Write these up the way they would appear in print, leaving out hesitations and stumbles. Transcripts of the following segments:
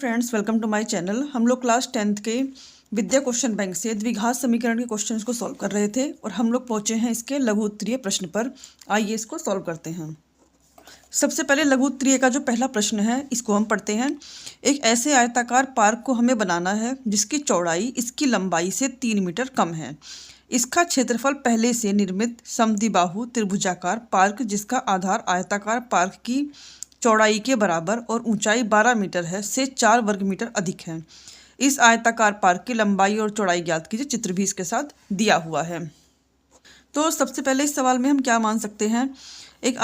Friends, welcome to my channel. हम लोग class 10th के विद्या क्वेश्चन बैंक से द्विघात समीकरण के क्वेश्चंस को सॉल्व कर रहे थे और हम लोग पहुंचे हैं इसके लघु उत्तरीय प्रश्न पर। आइए इसको सॉल्व करते हैं। सबसे पहले लघु उत्तरीय का जो पहला प्रश्न है इसको हम पढ़ते हैं। एक ऐसे आयताकार पार्क को हमें बनाना है जिसकी चौड़ाई इसकी लंबाई से 3 मीटर कम है। इसका क्षेत्रफल पहले से निर्मित समद्विबाहु त्रिभुजाकार पार्क जिसका आधार आयताकार पार्क की चौड़ाई के बराबर और ऊंचाई 12 मीटर है से 4 वर्ग मीटर अधिक है। इस आयताकार पार्क की लंबाई और चौड़ाई ज्ञात कीजिए। चित्र भी इसके साथ दिया हुआ है। तो सबसे पहले इस सवाल में हम क्या मान सकते हैं, एक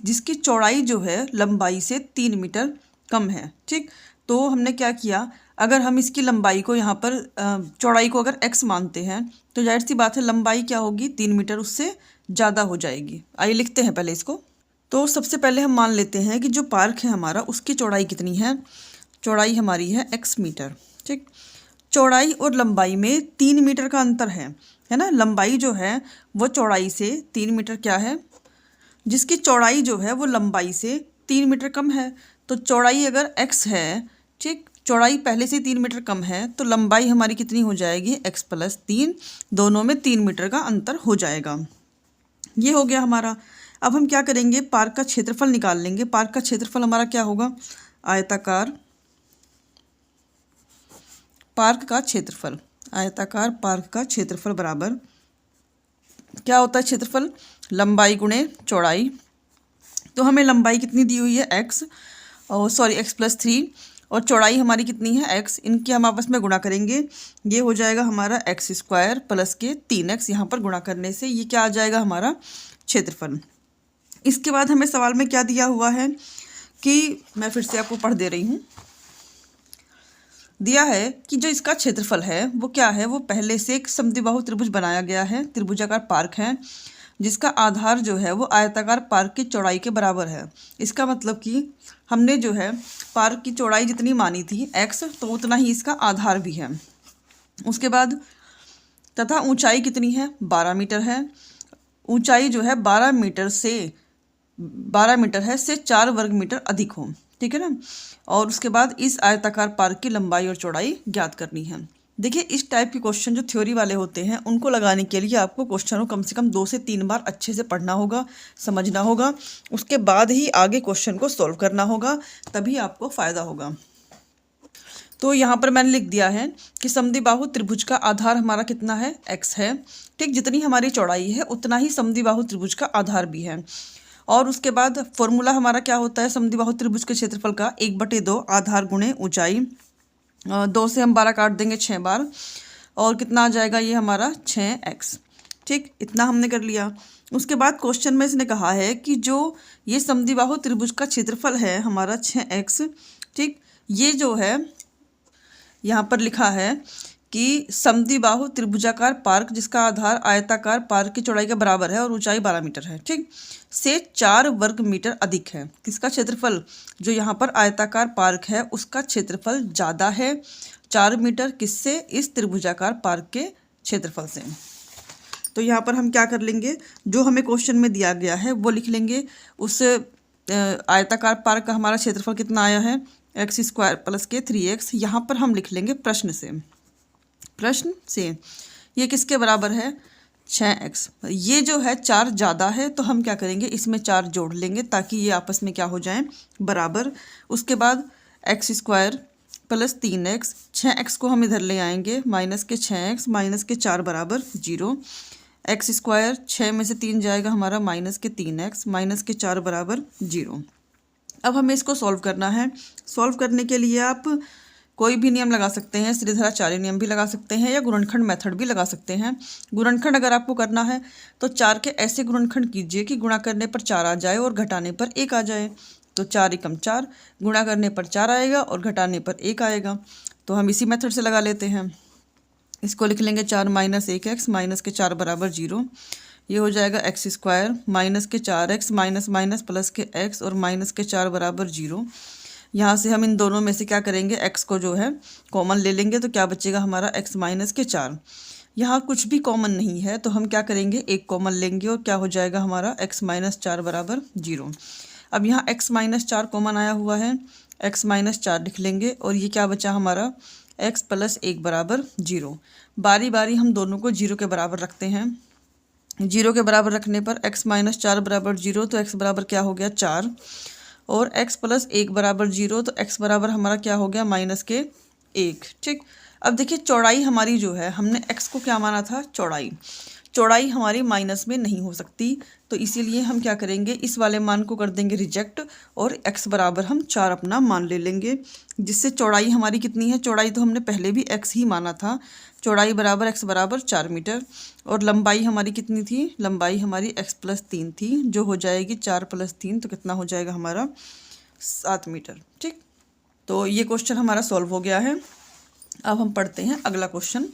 जिसकी चौड़ाई जो है लंबाई से 3 मीटर कम है। ठीक, तो हमने क्या किया, अगर हम इसकी लंबाई को यहाँ पर चौड़ाई को अगर x मानते हैं तो जाहिर सी बात है लंबाई क्या होगी, 3 मीटर उससे ज़्यादा हो जाएगी। आइए लिखते हैं पहले इसको। तो सबसे पहले हम मान लेते हैं कि जो पार्क है हमारा उसकी चौड़ाई कितनी है। चौड़ाई हमारी है x मीटर। ठीक, चौड़ाई और लंबाई में 3 मीटर का अंतर है ना। लंबाई जो है वो चौड़ाई से 3 मीटर क्या है, जिसकी चौड़ाई जो है वो लंबाई से 3 मीटर कम है। तो चौड़ाई अगर x है, ठीक, चौड़ाई पहले से 3 मीटर कम है तो लंबाई हमारी कितनी हो जाएगी, x + 3। दोनों में 3 मीटर का अंतर हो जाएगा। ये हो गया हमारा। अब हम क्या करेंगे, पार्क का क्षेत्रफल निकाल लेंगे। पार्क का क्षेत्रफल हमारा क्या होगा, आयताकार पार्क का क्षेत्रफल, आयताकार पार्क का क्षेत्रफल बराबर क्या होता है, क्षेत्रफल लंबाई गुणे चौड़ाई। तो हमें लंबाई कितनी दी हुई है, x + 3 और चौड़ाई हमारी कितनी है, x। इनकी हम आपस में गुणा करेंगे, ये हो जाएगा हमारा x² + के 3x। यहाँ पर गुणा करने से ये क्या आ जाएगा, हमारा क्षेत्रफल। इसके बाद हमें सवाल में क्या दिया हुआ है कि मैं फिर से आपको पढ़ दे रही हूँ। दिया है कि जो इसका क्षेत्रफल है वो क्या है, वो पहले से एक समद्विबाहु त्रिभुज बनाया गया है, त्रिभुजाकार पार्क है जिसका आधार जो है वो आयताकार पार्क की चौड़ाई के बराबर है। इसका मतलब कि हमने जो है पार्क की चौड़ाई जितनी मानी थी x, तो उतना ही इसका आधार भी है। उसके बाद तथा ऊंचाई कितनी है, 12 मीटर है। ऊंचाई जो है 12 मीटर है से 4 वर्ग मीटर अधिक हो, ठीक है ना। और उसके बाद इस आयताकार पार्क की लंबाई और चौड़ाई ज्ञात करनी है। देखिए, इस टाइप के क्वेश्चन जो थ्योरी वाले होते हैं उनको लगाने के लिए आपको क्वेश्चन को कम से कम 2 से 3 बार अच्छे से पढ़ना होगा, समझना होगा। उसके बाद ही आगे क्वेश्चन को सॉल्व करना होगा, तभी आपको फ़ायदा होगा। तो यहाँ पर मैंने लिख दिया है कि समद्विबाहु त्रिभुज का आधार हमारा कितना है, x है। ठीक, जितनी हमारी चौड़ाई है उतना ही समद्विबाहु त्रिभुज का आधार भी है। और उसके बाद फॉर्मूला हमारा क्या होता है समद्विबाहु त्रिभुज के क्षेत्रफल का, 1/2 आधार गुणे ऊंचाई। 2 से हम 12 काट देंगे 6 बार, और कितना आ जाएगा ये हमारा 6x। ठीक, इतना हमने कर लिया। उसके बाद क्वेश्चन में इसने कहा है कि जो ये समद्विबाहु त्रिभुज का क्षेत्रफल है हमारा 6x, ठीक, ये जो है यहाँ पर लिखा है कि समद्विबाहु त्रिभुजाकार पार्क जिसका आधार आयताकार पार्क की चौड़ाई के बराबर है और ऊंचाई 12 मीटर है, ठीक, से 4 वर्ग मीटर अधिक है। किसका क्षेत्रफल, जो यहाँ पर आयताकार पार्क है उसका क्षेत्रफल ज़्यादा है 4 मीटर, किससे, इस त्रिभुजाकार पार्क के क्षेत्रफल से। तो यहाँ पर हम क्या कर लेंगे, जो हमें क्वेश्चन में दिया गया है वो लिख लेंगे। उस आयताकार पार्क का हमारा क्षेत्रफल कितना आया है, x² + के 3x। यहाँ पर हम लिख लेंगे प्रश्न से ये किसके बराबर है, 6x। ये जो है 4 ज़्यादा है तो हम क्या करेंगे, इसमें 4 जोड़ लेंगे ताकि ये आपस में क्या हो जाए, बराबर। उसके बाद x² + 3x, 6x को हम इधर ले आएंगे, -6x -4 बराबर 0। x², 6 में से 3 जाएगा हमारा -3x -4 बराबर 0। अब हमें इसको सॉल्व करना है। सॉल्व करने के लिए आप कोई भी नियम लगा सकते हैं, श्रीधराचार्य नियम भी लगा सकते हैं या गुणनखंड मेथड भी लगा सकते हैं। गुणनखंड अगर आपको करना है तो 4 के ऐसे गुणनखंड कीजिए कि गुणा करने पर 4 आ जाए और घटाने पर 1 आ जाए। तो 4 × 4, गुणा करने पर 4 आएगा और घटाने पर 1 आएगा। तो हम इसी मेथड से लगा लेते हैं। इसको लिख लेंगे 4 - 1x -4 बराबर 0। ये हो जाएगा x² -4x +x और -4 बराबर 0। यहाँ से हम इन दोनों में से क्या करेंगे, x को जो है कॉमन ले लेंगे तो क्या बचेगा हमारा x - 4। यहाँ कुछ भी कॉमन नहीं है तो हम क्या करेंगे, एक कॉमन लेंगे और क्या हो जाएगा हमारा x - 4 बराबर 0। अब यहाँ x - 4 कॉमन आया हुआ है x माइनस 4 लिख लेंगे और ये क्या बचा हमारा x प्लस 1 बराबर 0। बारी बारी हम दोनों को 0 के बराबर रखते हैं। 0 के बराबर रखने पर x माइनस 4 बराबर 0, तो x बराबर क्या हो गया 4, और x प्लस 1 बराबर 0, तो x बराबर हमारा क्या हो गया माइनस के 1। ठीक, अब देखिए चौड़ाई हमारी जो है, हमने x को क्या माना था चौड़ाई, चौड़ाई हमारी माइनस में नहीं हो सकती, तो इसीलिए हम क्या करेंगे इस वाले मान को कर देंगे रिजेक्ट और x बराबर हम 4 अपना मान ले लेंगे, जिससे चौड़ाई हमारी कितनी है, चौड़ाई तो हमने पहले भी x ही माना था, चौड़ाई बराबर x बराबर 4 मीटर, और लंबाई हमारी कितनी थी, लंबाई हमारी x प्लस 3 थी, जो हो जाएगी 4 प्लस 3, तो कितना हो जाएगा हमारा 7 मीटर। ठीक, तो ये क्वेश्चन हमारा सॉल्व हो गया है। अब हम पढ़ते हैं अगला क्वेश्चन।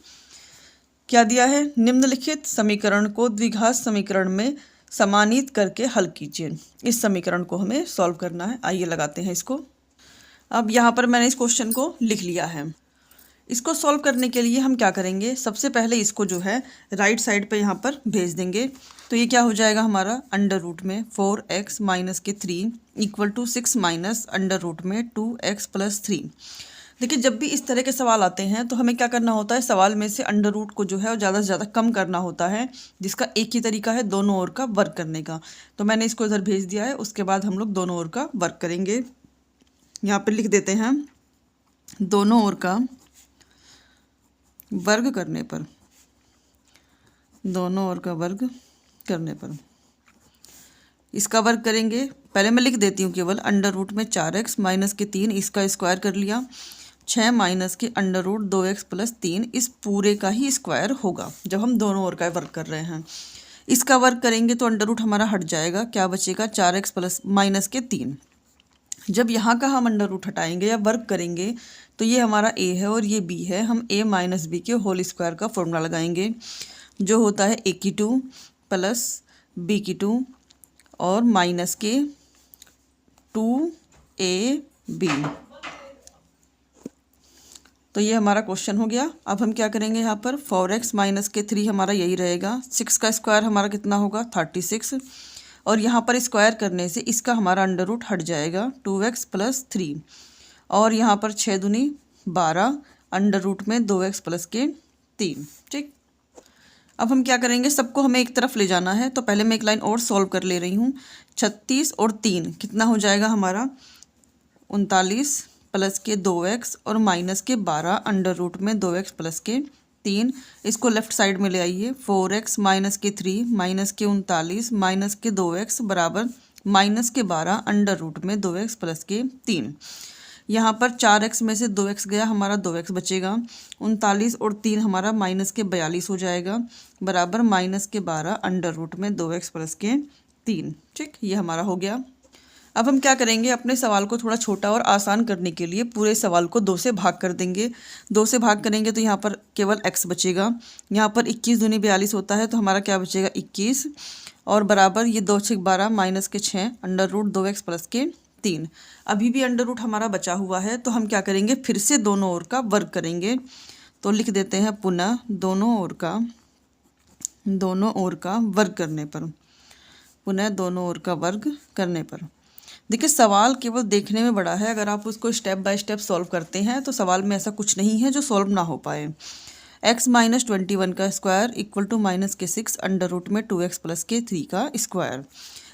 क्या दिया है, निम्नलिखित समीकरण को द्विघात समीकरण में समानित करके हल कीजिए। इस समीकरण को हमें सॉल्व करना है, आइए लगाते हैं इसको। अब यहाँ पर मैंने इस क्वेश्चन को लिख लिया है। इसको सॉल्व करने के लिए हम क्या करेंगे, सबसे पहले इसको जो है राइट साइड पे यहाँ पर भेज देंगे, तो ये क्या हो जाएगा हमारा अंडर रूट में 4x माइनस के 3 equal to 6 minus under root में 2x प्लस 3। देखिए जब भी इस तरह के सवाल आते हैं तो हमें क्या करना होता है, सवाल में से अंडर रूट को जो है वो ज़्यादा से ज़्यादा कम करना होता है, जिसका एक ही तरीका है दोनों ओर का वर्क करने का। तो मैंने इसको इधर भेज दिया है, उसके बाद हम लोग दोनों ओर का वर्क करेंगे। यहाँ पर लिख देते हैं दोनों ओर का वर्ग करने पर, दोनों ओर का वर्ग करने पर इसका वर्ग करेंगे। पहले मैं लिख देती हूँ केवल अंडर रूट में 4x माइनस के 3, इसका स्क्वायर कर लिया, 6 माइनस के अंडर रूट 2x प्लस 3, इस पूरे का ही स्क्वायर होगा जब हम दोनों ओर का वर्ग कर रहे हैं। इसका वर्ग करेंगे तो अंडर रूट हमारा हट जाएगा, क्या बचेगा 4x प्लस माइनस के 3। जब यहाँ का हम अंडर रूट हटाएंगे या वर्ग करेंगे तो ये हमारा a है और ये b है, हम a माइनस बी के होल स्क्वायर का फॉर्मूला लगाएंगे, जो होता है a की 2 प्लस b की 2 और माइनस के 2ab। तो ये हमारा क्वेश्चन हो गया। अब हम क्या करेंगे, यहाँ पर 4x माइनस के 3 हमारा यही रहेगा, 6 का स्क्वायर हमारा कितना होगा 36, और यहाँ पर स्क्वायर करने से इसका हमारा अंडर रूट हट जाएगा 2x प्लस 3, और यहाँ पर 6 दूनी 12 अंडर रूट में 2x प्लस के 3। ठीक, अब हम क्या करेंगे, सबको हमें एक तरफ ले जाना है, तो पहले मैं एक लाइन और सॉल्व कर ले रही हूँ। 36 और 3 कितना हो जाएगा हमारा 39 प्लस के 2x और माइनस के 12 अंडर रूट में 2x प्लस के 3, इसको लेफ्ट साइड में ले आइए। 4x माइनस के 3 माइनस के 39 माइनस के 2x बराबर माइनस के 12 अंडर रूट में 2x प्लस के 3। यहाँ पर 4x में से 2x गया, हमारा 2x बचेगा, 39 और 3 हमारा माइनस के 42 हो जाएगा, बराबर माइनस के 12 अंडर रूट में 2x प्लस के 3। ठीक, ये हमारा हो गया। अब हम क्या करेंगे, अपने सवाल को थोड़ा छोटा और आसान करने के लिए पूरे सवाल को 2 से भाग कर देंगे। 2 से भाग करेंगे तो यहाँ पर केवल x बचेगा, यहाँ पर 21 दूनी 42 होता है, तो हमारा क्या बचेगा 21, और बराबर ये 2 6 12 माइनस के 6 अंडर रूट 2x प्लस के 3। अभी भी अंडर रूट हमारा बचा हुआ है, तो हम क्या करेंगे फिर से दोनों ओर का वर्ग करेंगे। तो लिख देते हैं पुनः दोनों ओर का वर्ग करने पर, पुनः दोनों ओर का वर्ग करने पर। देखिए सवाल केवल देखने में बड़ा है, अगर आप उसको स्टेप बाय स्टेप सॉल्व करते हैं तो सवाल में ऐसा कुछ नहीं है जो सॉल्व ना हो पाए। x माइनस 21 का स्क्वायर इक्वल टू माइनस के 6 अंडर रूट में 2x प्लस के 3 का स्क्वायर।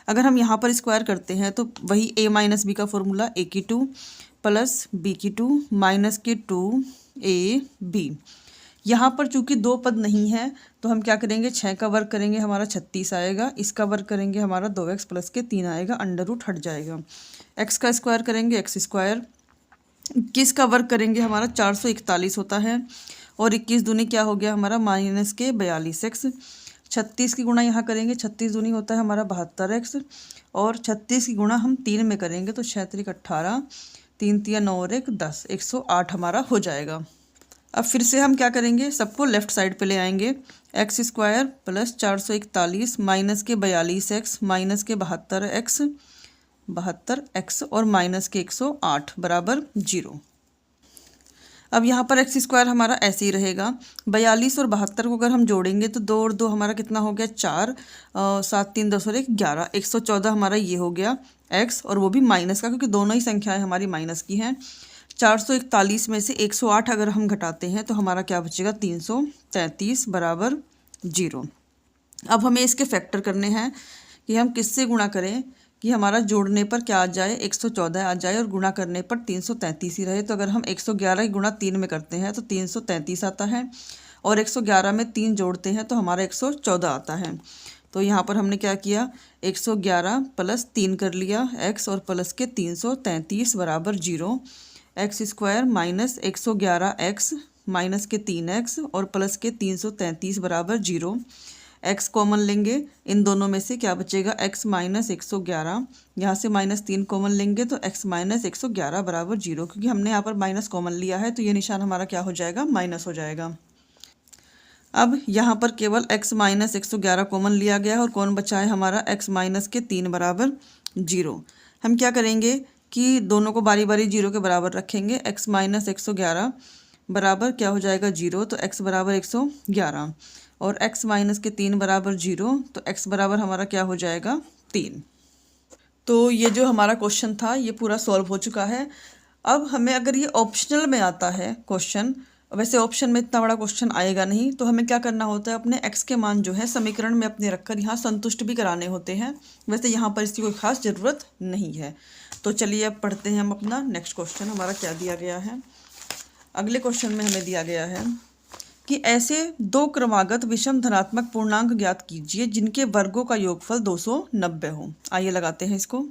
अगर हम यहाँ पर स्क्वायर करते हैं तो वही a माइनस बी का फॉर्मूला, a की 2 प्लस b की 2 माइनस के 2ab। यहाँ पर चूंकि 2 पद नहीं है तो हम क्या करेंगे, 6 का वर्ग करेंगे हमारा 36 आएगा, इसका वर्ग करेंगे हमारा 2x प्लस के 3 आएगा, अंडर रूट हट जाएगा। x का स्क्वायर करेंगे x स्क्वायर, 21 का वर्ग करेंगे हमारा 441 होता है, और 21 दूनी क्या हो गया हमारा माइनस के 42x। 36 की गुणा यहाँ करेंगे, 36 दूनी होता है हमारा 72x, और 36 की गुणा हम 3 में करेंगे तो 6 3 18, 3 3 9 और 1 10, 108 हमारा हो जाएगा। अब फिर से हम क्या करेंगे, सबको लेफ्ट साइड पे ले आएंगे। एक्स स्क्वायर प्लस 441 माइनस के 42x माइनस के 72x और माइनस के 108 बराबर 0। अब यहाँ पर एक्स स्क्वायर हमारा ऐसे ही रहेगा। 42 और 72 को अगर हम जोड़ेंगे तो 2 और 2 हमारा कितना हो गया 4, 7 3 10 और 1 11, 114 हमारा ये हो गया एक्स, और वो भी माइनस का, क्योंकि दोनों ही संख्याएं हमारी माइनस की हैं। 441 में से 108 अगर हम घटाते हैं तो हमारा क्या बचेगा 333 बराबर 0। अब हमें इसके फैक्टर करने हैं कि हम किससे गुणा करें कि हमारा जोड़ने पर क्या आ जाए 114 आ जाए और गुणा करने पर 333 ही रहे। तो अगर हम 111 गुणा 3 में करते हैं तो 333 आता है, और 111 में 3 जोड़ते हैं तो हमारा 114 आता है। तो यहाँ पर हमने क्या किया 111 प्लस 3 कर लिया एक्स, और प्लस के 333 बराबर 0। X square minus 111 x minus के 3x और प्लस के 333 बराबर 0। x कॉमन लेंगे, इन दोनों में से क्या बचेगा x माइनस 111, यहाँ से माइनस 3 कॉमन लेंगे तो x माइनस 111 बराबर 0, क्योंकि हमने यहाँ पर माइनस कॉमन लिया है तो ये निशान हमारा क्या हो जाएगा माइनस हो जाएगा। अब यहाँ पर केवल x माइनस 111 कॉमन लिया गया है और कौन बचा है हमारा x माइनस के 3 बराबर 0। हम क्या करेंगे कि दोनों को बारी बारी 0 के बराबर रखेंगे। x माइनस 111 बराबर क्या हो जाएगा 0, तो x बराबर 111, और x माइनस के 3 बराबर 0, तो x बराबर हमारा क्या हो जाएगा 3। तो ये जो हमारा क्वेश्चन था ये पूरा सॉल्व हो चुका है। अब हमें अगर ये ऑप्शनल में आता है क्वेश्चन, वैसे ऑप्शन में इतना बड़ा क्वेश्चन आएगा नहीं, तो हमें क्या करना होता है अपने x के मान जो है समीकरण में अपने रखकर यहाँ संतुष्ट भी कराने होते हैं। वैसे यहाँ पर इसकी कोई खास ज़रूरत नहीं है। तो चलिए अब पढ़ते हैं हम अपना नेक्स्ट क्वेश्चन। हमारा क्या दिया गया है, अगले क्वेश्चन में हमें दिया गया है कि ऐसे दो क्रमागत विषम धनात्मक पूर्णांक ज्ञात कीजिए जिनके वर्गों का योगफल 290 हो। आइए लगाते हैं इसको।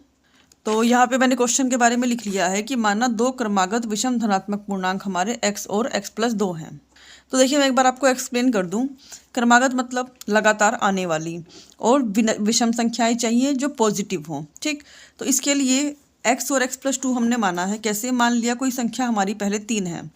तो यहाँ पे मैंने क्वेश्चन के बारे में लिख लिया है कि माना दो क्रमागत विषम धनात्मक पूर्णांक हमारे x और x प्लस 2 हैं। तो देखिए मैं एक बार आपको एक्सप्लेन कर दूं। क्रमागत मतलब लगातार आने वाली, और विषम संख्याएं चाहिए जो पॉजिटिव हों। ठीक, तो इसके लिए x और x प्लस 2 हमने माना है। कैसे मान लिया, कोई संख्या हमारी पहले 3 है,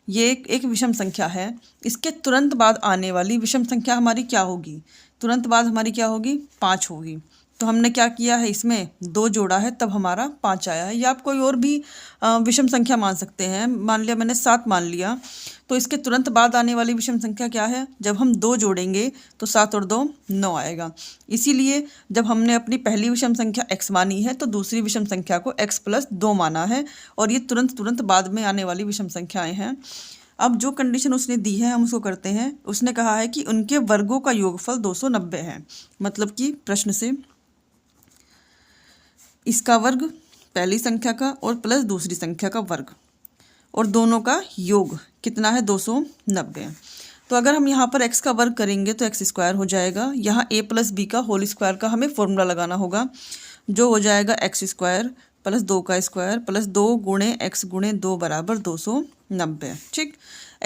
ये एक विषम संख्या है, इसके तुरंत बाद आने वाली विषम संख्या हमारी क्या होगी, तुरंत बाद हमारी क्या होगी 5 होगी। तो हमने क्या किया है इसमें 2 जोड़ा है तब हमारा 5 आया है। या आप कोई और भी विषम संख्या मान सकते हैं। मान लिया मैंने 7 मान लिया, तो इसके तुरंत बाद आने वाली विषम संख्या क्या है, जब हम 2 जोड़ेंगे तो 7 और 2 9 आएगा। इसीलिए जब हमने अपनी पहली विषम संख्या x मानी है तो दूसरी विषम संख्या को x प्लस 2 माना है, और ये तुरंत बाद में आने वाली विषम संख्याएं हैं। अब जो कंडीशन उसने दी है हम उसको करते हैं। उसने कहा है कि उनके वर्गों का योगफल 290 है, मतलब कि प्रश्न से इसका वर्ग पहली संख्या का और प्लस दूसरी संख्या का वर्ग, और दोनों का योग कितना है 290। तो अगर हम यहाँ पर x का वर्ग करेंगे तो x स्क्वायर हो जाएगा। यहाँ a प्लस बी का होल स्क्वायर का हमें फॉर्मूला लगाना होगा, जो हो जाएगा x स्क्वायर प्लस 2 का स्क्वायर प्लस 2 गुणे x गुणे 2 बराबर 290। ठीक,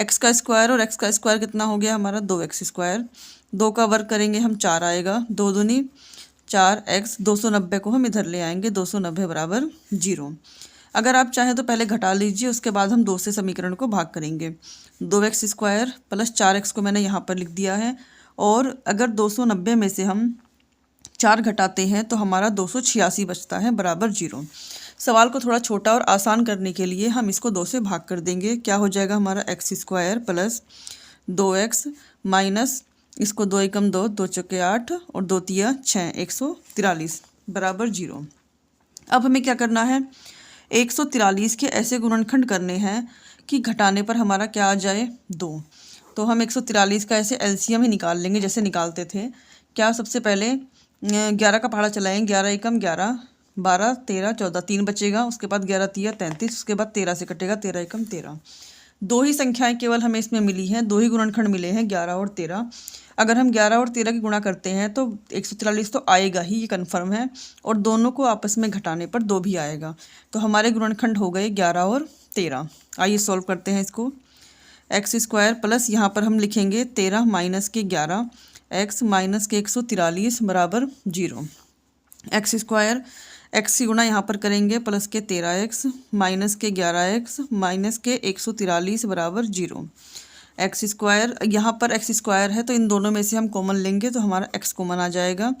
x का स्क्वायर और x का स्क्वायर कितना हो गया हमारा 2x स्क्वायर। 2 का वर्ग करेंगे हम 4 आएगा, 2 दूनी 4x, 290 को हम इधर ले आएंगे, 290 बराबर 0। अगर आप चाहें तो पहले घटा लीजिए, उसके बाद हम 2 से समीकरण को भाग करेंगे। 2x स्क्वायर प्लस 4x को मैंने यहाँ पर लिख दिया है, और अगर 290 में से हम 4 घटाते हैं तो हमारा 286 बचता है बराबर 0। सवाल को थोड़ा छोटा और आसान करने के लिए हम इसको 2 से भाग कर देंगे। क्या हो जाएगा हमारा x square plus 2x minus इसको 2 एकम 2, 2 चौके 8 और 2 तिया 6, 143 बराबर 0। अब हमें क्या करना है 143 के ऐसे गुणनखंड करने हैं कि घटाने पर हमारा क्या आ जाए 2। तो हम 143 का ऐसे एलसीएम ही निकाल लेंगे जैसे निकालते थे। क्या सबसे पहले 11 का पहाड़ा चलाएंगे, 11 एकम 11, 12 13 14, 3 बचेगा। उसके बाद 11 तिया 33, उसके बाद 13 से कटेगा, 13 एकम 13। 2 ही संख्याएं केवल हमें इसमें मिली हैं, 2 ही गुणनखंड मिले हैं 11 और 13। अगर हम 11 और 13 की गुणा करते हैं तो 143 तो आएगा ही, ये कन्फर्म है, और दोनों को आपस में घटाने पर 2 भी आएगा। तो हमारे गुणनखंड हो गए 11 और 13। आइए सॉल्व करते हैं इसको। एक्स स्क्वायर प्लस यहाँ पर हम लिखेंगे 13 माइनस के 11 एक्स माइनस के 143 बराबर 0। एक्स स्क्वायर एक्स की गुणा यहाँ पर करेंगे प्लस के 13x माइनस के 11x माइनस के 143 बराबर 0। एक्स स्क्वायर यहाँ पर एक्स स्क्वायर है तो इन दोनों में से हम कॉमन लेंगे तो हमारा x कॉमन आ जाएगा।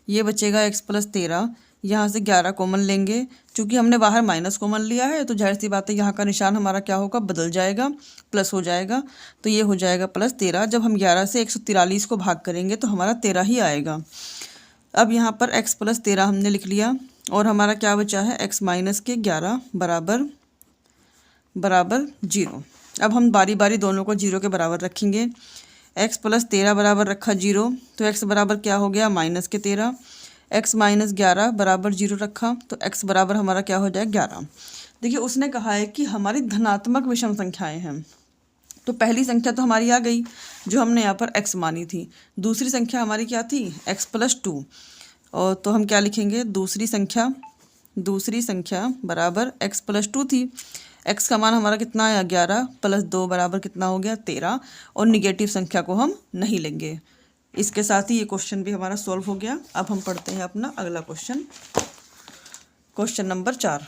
ये बचेगा x प्लस 13, यहाँ से 11 कॉमन लेंगे। चूँकि हमने बाहर माइनस कॉमन लिया है तो जाहिर सी बात है यहाँ का निशान हमारा क्या होगा, बदल जाएगा, प्लस हो जाएगा। तो ये हो जाएगा प्लस 13। जब हम 11 से 143 को भाग करेंगे तो हमारा 13 ही आएगा। अब यहाँ पर x प्लस 13 हमने लिख लिया और हमारा क्या बचा है, x माइनस के 11 बराबर 0। अब हम बारी बारी दोनों को 0 के बराबर रखेंगे। x प्लस 13 बराबर रखा 0, तो x बराबर क्या हो गया, माइनस के 13। x माइनस 11 बराबर 0 रखा तो x बराबर हमारा क्या हो जाए, 11। देखिए उसने कहा है कि हमारी धनात्मक विषम संख्याएं हैं। तो पहली संख्या तो हमारी आ गई जो हमने यहाँ पर x मानी थी। दूसरी संख्या हमारी क्या थी, x प्लस 2। और तो हम क्या लिखेंगे, दूसरी संख्या बराबर x प्लस 2 थी। x का मान हमारा कितना आया, 11 प्लस 2 बराबर कितना हो गया, 13। और निगेटिव संख्या को हम नहीं लेंगे। इसके साथ ही ये क्वेश्चन भी हमारा सॉल्व हो गया। अब हम पढ़ते हैं अपना अगला क्वेश्चन नंबर 4।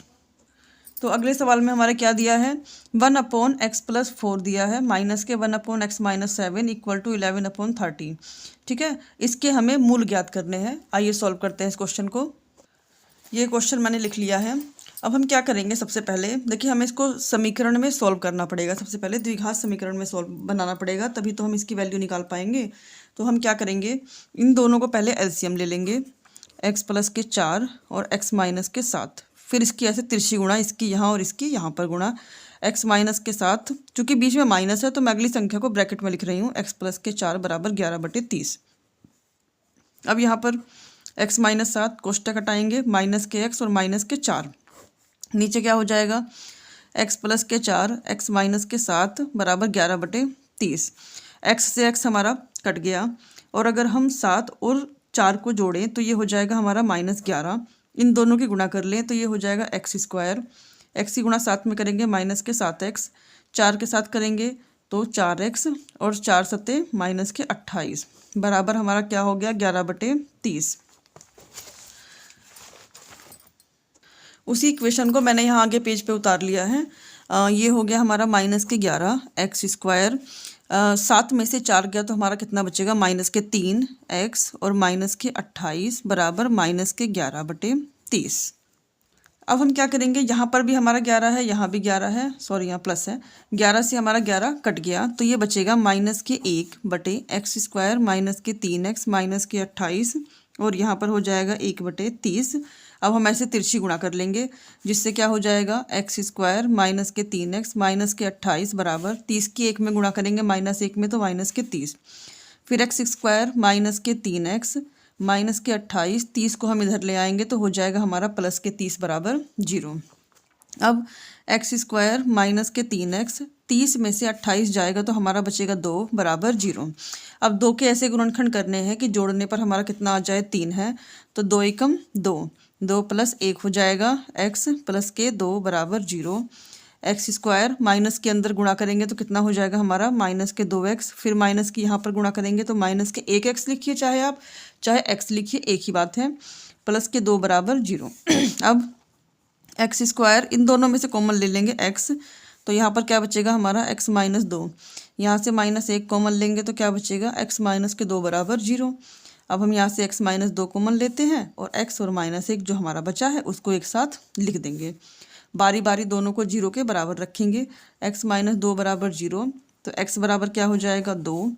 तो अगले सवाल में हमारे क्या दिया है, 1/x प्लस 4 दिया है, माइनस के 1/x माइनस 7 इक्वल टू 11/30। ठीक है, इसके हमें मूल ज्ञात करने हैं। आइए सॉल्व करते हैं इस क्वेश्चन को। ये क्वेश्चन मैंने लिख लिया है। अब हम क्या करेंगे, सबसे पहले देखिए हमें इसको समीकरण में सॉल्व करना पड़ेगा। सबसे पहले द्विघात समीकरण में सॉल्व बनाना पड़ेगा, तभी तो हम इसकी वैल्यू निकाल पाएंगे। तो हम क्या करेंगे, इन दोनों को पहले एलसीएम ले लेंगे, x प्लस के 4 और x माइनस के 7। फिर इसकी ऐसे तिरछी गुणा, इसकी यहाँ और इसकी यहाँ पर गुणा। x माइनस के 7, चूँकि बीच में माइनस है तो मैं अगली संख्या को ब्रैकेट में लिख रही हूँ, x प्लस के 4 बराबर 11/30। अब यहाँ पर x माइनस 7 कोष्टक हटाएंगे, माइनस के x और माइनस के 4। नीचे क्या हो जाएगा, x प्लस के 4 x माइनस के 7 बराबर 11/30। x से x हमारा कट गया और अगर हम 7 और 4 को जोड़ें तो ये हो जाएगा हमारा -11। इन दोनों की गुणा कर लें तो ये हो जाएगा x²। x की गुणा 7 में करेंगे माइनस के 7x, 4 के साथ करेंगे तो 4x और 4 सत्ते माइनस के 28 बराबर हमारा क्या हो गया, 11/30। उसी इक्वेशन को मैंने यहाँ आगे पेज पे उतार लिया है। ये हो गया हमारा माइनस के 11 x²। 7 में से 4 गया तो हमारा कितना बचेगा, माइनस के 3 x और माइनस के 28 बराबर माइनस के 11/30। अब हम क्या करेंगे, यहाँ पर भी हमारा 11 है, यहाँ भी 11 है, सॉरी यहाँ प्लस है। 11 से हमारा 11 कट गया तो ये बचेगा माइनस के 1/x² माइनस के 3x माइनस के 28 और यहाँ पर हो जाएगा 1/30। अब हम ऐसे तिरछी गुणा कर लेंगे जिससे क्या हो जाएगा, x² माइनस के 3x माइनस के 28 बराबर 30 की 1 में गुणा करेंगे माइनस 1 में तो माइनस के 30। फिर x² माइनस के 3x माइनस के 28, 30 को हम इधर ले आएंगे तो हो जाएगा हमारा प्लस के 30 बराबर 0। अब x² माइनस के 3x, 30 में से 28 जाएगा तो हमारा बचेगा 2 बराबर 0। अब 2 के ऐसे गुणनखंड करने हैं कि जोड़ने पर हमारा कितना आ जाए, 3 है तो 2 एकम 2, 2 प्लस 1 हो जाएगा x प्लस के 2 बराबर 0। x² माइनस के अंदर गुणा करेंगे तो कितना हो जाएगा हमारा, माइनस के 2x। फिर माइनस की यहाँ पर गुणा करेंगे तो माइनस के 1x लिखिए, चाहे आप चाहे x लिखिए, एक ही बात है, प्लस के 2 बराबर 0। अब x², इन दोनों में से कॉमन ले लेंगे x, तो यहाँ पर क्या बचेगा हमारा, x माइनस 2। यहाँ से माइनस 1 कॉमन लेंगे तो क्या बचेगा, x माइनस के 2 बराबर 0। अब हम यहाँ से x माइनस 2 कॉमन लेते हैं और x और माइनस 1 जो हमारा बचा है उसको एक साथ लिख देंगे। बारी बारी दोनों को 0 के बराबर रखेंगे। x माइनस 2 बराबर 0 तो x बराबर क्या हो जाएगा, 2।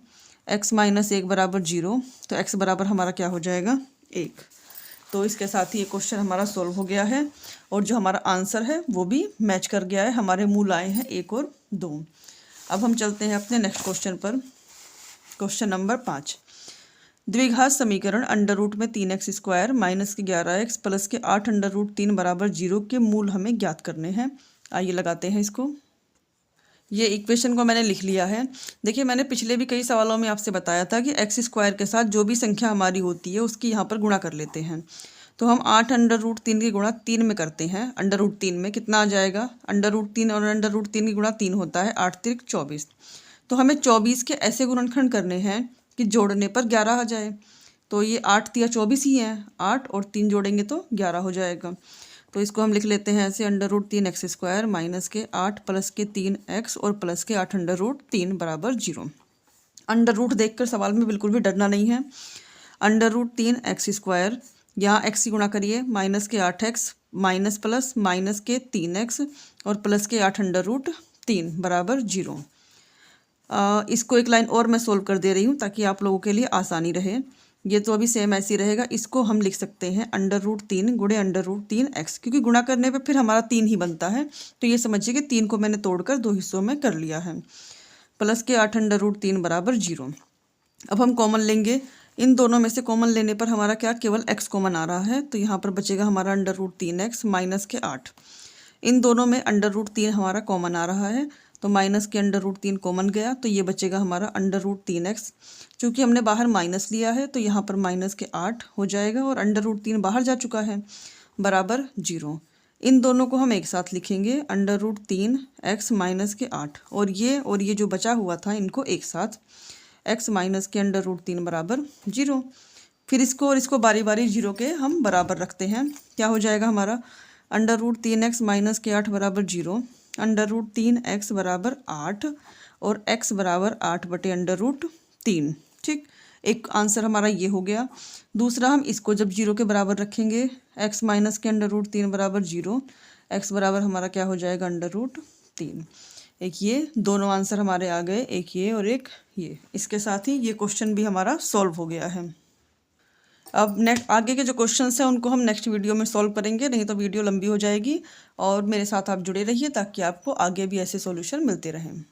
x माइनस 1 बराबर 0 तो x बराबर हमारा क्या हो जाएगा, 1। तो इसके साथ ही ये क्वेश्चन हमारा सॉल्व हो गया है और जो हमारा आंसर है वो भी मैच कर गया है। हमारे मूल आए हैं 1 और 2। अब हम चलते हैं अपने नेक्स्ट क्वेश्चन पर। क्वेश्चन नंबर 5, द्विघात समीकरण अंडर रूट में 3x² माइनस के 11x प्लस के 8 अंडर रूट 3 बराबर 0 के मूल हमें ज्ञात करने हैं। आइए लगाते हैं इसको। ये इक्वेशन को मैंने लिख लिया है। देखिए मैंने पिछले भी कई सवालों में आपसे बताया था कि x² के साथ जो भी संख्या हमारी होती है उसकी यहाँ पर गुणा कर लेते हैं। तो हम 8 अंडर रूट 3 की गुणा 3 में करते हैं। अंडर रूट 3 में कितना आ जाएगा, अंडर रूट 3 और अंडर रूट 3 की गुणा 3 होता है, 8 3 24। तो हमें 24 के ऐसे गुणनखंड करने हैं कि जोड़ने पर 11 आ जाए। तो ये 8 3 24 ही हैं, 8 और 3 जोड़ेंगे तो 11 हो जाएगा। तो इसको हम लिख लेते हैं ऐसे, अंडर रूट 3x² माइनस के 8 प्लस के 3x और प्लस के 8 अंडर रूट 3 बराबर 0। अंडर रूट देखकर सवाल में बिल्कुल भी डरना नहीं है। अंडर रूट 3x², यहाँ x की गुणा करिए, माइनस के 8x माइनस प्लस माइनस के 3x और प्लस के 8√3 बराबर 0। इसको एक लाइन और मैं सोल्व कर दे रही हूँ ताकि आप लोगों के लिए आसानी रहे। ये तो अभी सेम ऐसे ही रहेगा। इसको हम लिख सकते हैं √3 गुणे √3x, क्योंकि गुणा करने पे फिर हमारा 3 ही बनता है। तो ये समझिए कि 3 को मैंने तोड़कर 2 हिस्सों में कर लिया है। प्लस के 8√3 बराबर 0। अब हम कॉमन लेंगे। इन दोनों में से कॉमन लेने पर हमारा क्या, केवल x कॉमन आ रहा है, तो यहाँ पर बचेगा हमारा √3x माइनस के 8। इन दोनों में √3 हमारा कॉमन आ रहा है, तो माइनस के √3 कॉमन गया, तो ये बचेगा हमारा √3x। चूँकि हमने बाहर माइनस लिया है तो यहाँ पर माइनस के 8 हो जाएगा और √3 बाहर जा चुका है, बराबर 0। इन दोनों को हम एक साथ लिखेंगे, √3x माइनस के 8, और ये जो बचा हुआ था इनको एक साथ, x माइनस के √3 बराबर 0। फिर इसको और इसको बारी बारी 0 के हम बराबर रखते हैं। क्या हो जाएगा हमारा, √3x माइनस के 8 बराबर 0, √3x बराबर 8 और x बराबर 8/√3। ठीक, एक आंसर हमारा ये हो गया। दूसरा, हम इसको जब 0 के बराबर रखेंगे, x माइनस के √3 बराबर 0, x बराबर हमारा क्या हो जाएगा, √3। एक ये दोनों आंसर हमारे आ गए, एक ये और एक ये। इसके साथ ही ये क्वेश्चन भी हमारा सॉल्व हो गया है। अब नेक्स्ट आगे के जो क्वेश्चंस हैं उनको हम नेक्स्ट वीडियो में सॉल्व करेंगे, नहीं तो वीडियो लंबी हो जाएगी। और मेरे साथ आप जुड़े रहिए ताकि आपको आगे भी ऐसे सॉल्यूशन मिलते रहें।